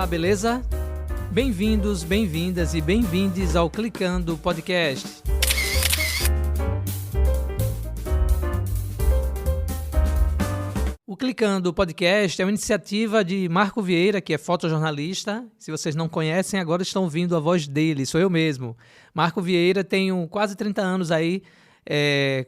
Olá, beleza? Bem-vindos, bem-vindas e bem-vindes ao Clicando Podcast. O Clicando Podcast é uma iniciativa de Marco Vieira, que é fotojornalista. Se vocês não conhecem, agora estão ouvindo a voz dele, sou eu mesmo. Marco Vieira, tenho quase 30 anos aí,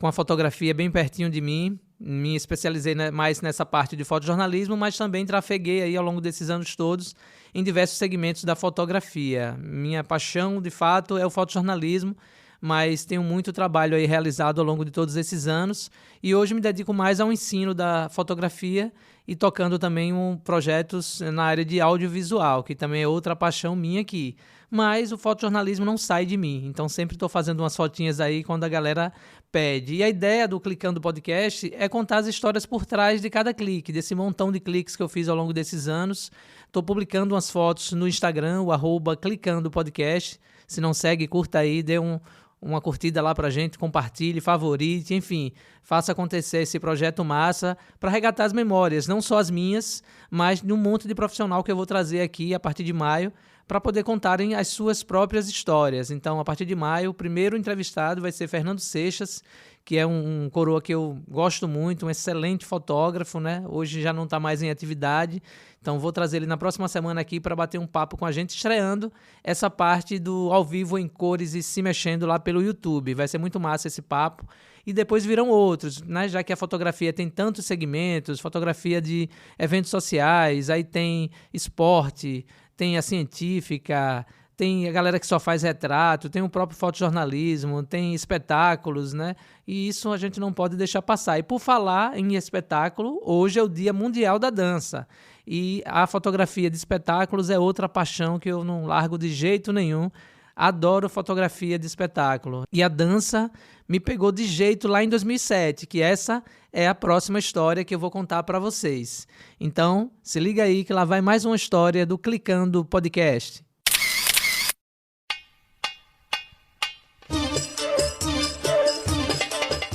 com a fotografia bem pertinho de mim. Me especializei mais nessa parte de fotojornalismo, mas também trafeguei aí ao longo desses anos todos em diversos segmentos da fotografia. Minha paixão, de fato, é o fotojornalismo, mas tenho muito trabalho aí realizado ao longo de todos esses anos e hoje me dedico mais ao ensino da fotografia e tocando também projetos na área de audiovisual, que também é outra paixão minha aqui. Mas o fotojornalismo não sai de mim, então sempre estou fazendo umas fotinhas aí quando a galera pede. E a ideia do Clicando Podcast é contar as histórias por trás de cada clique, desse montão de cliques que eu fiz ao longo desses anos. Estou publicando umas fotos no Instagram, o @clicandopodcast. Se não segue, curta aí, dê uma curtida lá pra gente, compartilhe, favorite, enfim, faça acontecer esse projeto massa para resgatar as memórias, não só as minhas, mas de um monte de profissional que eu vou trazer aqui a partir de maio, para poder contarem as suas próprias histórias. Então, a partir de maio, o primeiro entrevistado vai ser Fernando Seixas, que é um coroa que eu gosto muito, um excelente fotógrafo, né? Hoje já não está mais em atividade, então vou trazer ele na próxima semana aqui para bater um papo com a gente, estreando essa parte do ao vivo em cores e se mexendo lá pelo YouTube. Vai ser muito massa esse papo. E depois virão outros, né? Já que a fotografia tem tantos segmentos, fotografia de eventos sociais, aí tem esporte, tem a científica, tem a galera que só faz retrato, tem o próprio fotojornalismo, tem espetáculos, né? E isso a gente não pode deixar passar. E por falar em espetáculo, hoje é o Dia Mundial da Dança. E a fotografia de espetáculos é outra paixão que eu não largo de jeito nenhum. Adoro fotografia de espetáculo. E a dança me pegou de jeito lá em 2007, que essa é a próxima história que eu vou contar para vocês. Então, se liga aí que lá vai mais uma história do Clicando Podcast.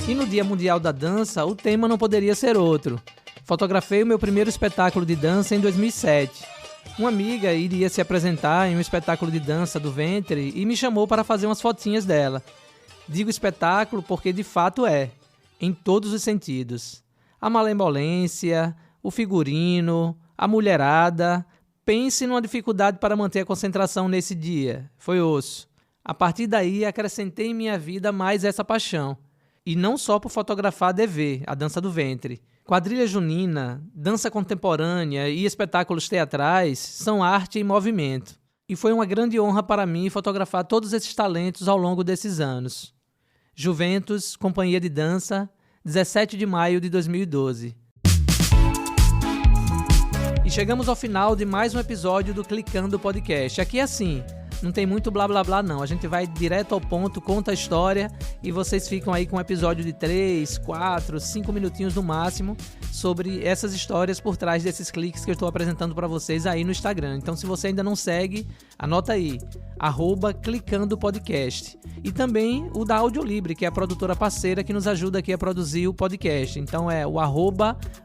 E no Dia Mundial da Dança, o tema não poderia ser outro. Fotografei o meu primeiro espetáculo de dança em 2007. Uma amiga iria se apresentar em um espetáculo de dança do ventre e me chamou para fazer umas fotinhas dela. Digo espetáculo porque de fato é, em todos os sentidos. A malemolência, o figurino, a mulherada. Pense numa dificuldade para manter a concentração nesse dia. Foi osso. A partir daí, acrescentei em minha vida mais essa paixão. E não só por fotografar a DV, a dança do ventre. Quadrilha junina, dança contemporânea e espetáculos teatrais são arte em movimento. E foi uma grande honra para mim fotografar todos esses talentos ao longo desses anos. Juventus, Companhia de Dança, 17 de maio de 2012. E chegamos ao final de mais um episódio do Clicando Podcast. Aqui é assim, não tem muito blá blá blá não, a gente vai direto ao ponto, conta a história e vocês ficam aí com um episódio de 3, 4, 5 minutinhos no máximo sobre essas histórias por trás desses cliques que eu estou apresentando para vocês aí no Instagram. Então se você ainda não segue, anota aí, @clicandopodcast. E também o da Audiolibre, que é a produtora parceira que nos ajuda aqui a produzir o podcast. Então é o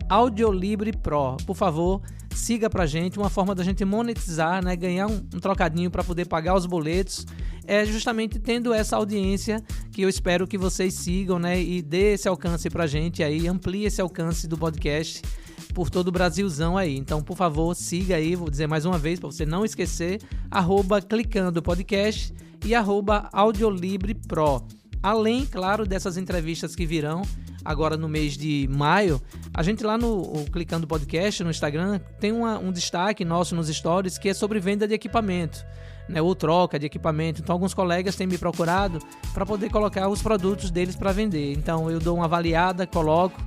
@AudiolibrePro. Por favor, siga pra gente, uma forma da gente monetizar, né? Ganhar um trocadinho para poder pagar os boletos. É justamente tendo essa audiência que eu espero que vocês sigam, né? E dê esse alcance pra gente aí, amplie esse alcance do podcast por todo o Brasilzão aí. Então, por favor, siga aí, vou dizer mais uma vez para você não esquecer, @clicandopodcast e @audiolibrepro. Além, claro, dessas entrevistas que virão agora no mês de maio, a gente lá no Clicando Podcast, no Instagram, tem um destaque nosso nos stories que é sobre venda de equipamento, né, ou troca de equipamento. Então alguns colegas têm me procurado para poder colocar os produtos deles para vender. Então eu dou uma avaliada, coloco.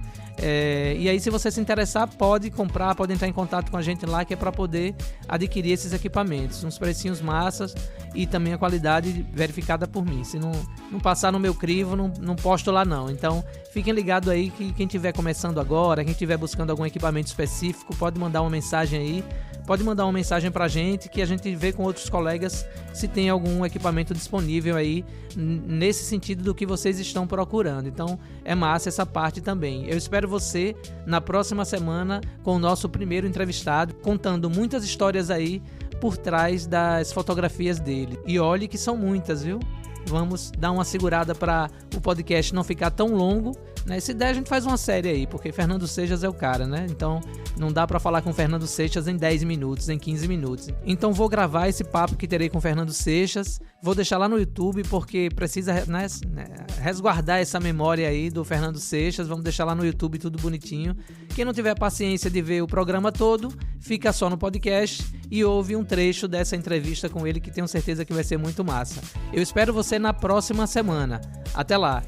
E aí se você se interessar, pode comprar, pode entrar em contato com a gente lá, que é para poder adquirir esses equipamentos, uns precinhos massas e também a qualidade verificada por mim. Se não passar no meu crivo, não posto lá não. Então fiquem ligados aí que quem estiver começando agora, quem estiver buscando algum equipamento específico, pode mandar uma mensagem aí, pode mandar uma mensagem pra gente que a gente vê com outros colegas se tem algum equipamento disponível aí nesse sentido do que vocês estão procurando. Então é massa essa parte também. Eu espero você na próxima semana com o nosso primeiro entrevistado, contando muitas histórias aí por trás das fotografias dele. E olhe que são muitas, viu? Vamos dar uma segurada para o podcast não ficar tão longo, né? Se der, a gente faz uma série aí, porque Fernando Seixas é o cara, né? Então, não dá para falar com Fernando Seixas em 10 minutos, em 15 minutos. Então, vou gravar esse papo que terei com Fernando Seixas, vou deixar lá no YouTube, porque precisa, né, resguardar essa memória aí do Fernando Seixas. Vamos deixar lá no YouTube tudo bonitinho. Quem não tiver paciência de ver o programa todo, fica só no podcast e ouve um trecho dessa entrevista com ele, que tenho certeza que vai ser muito massa. Eu espero você na próxima semana. Até lá!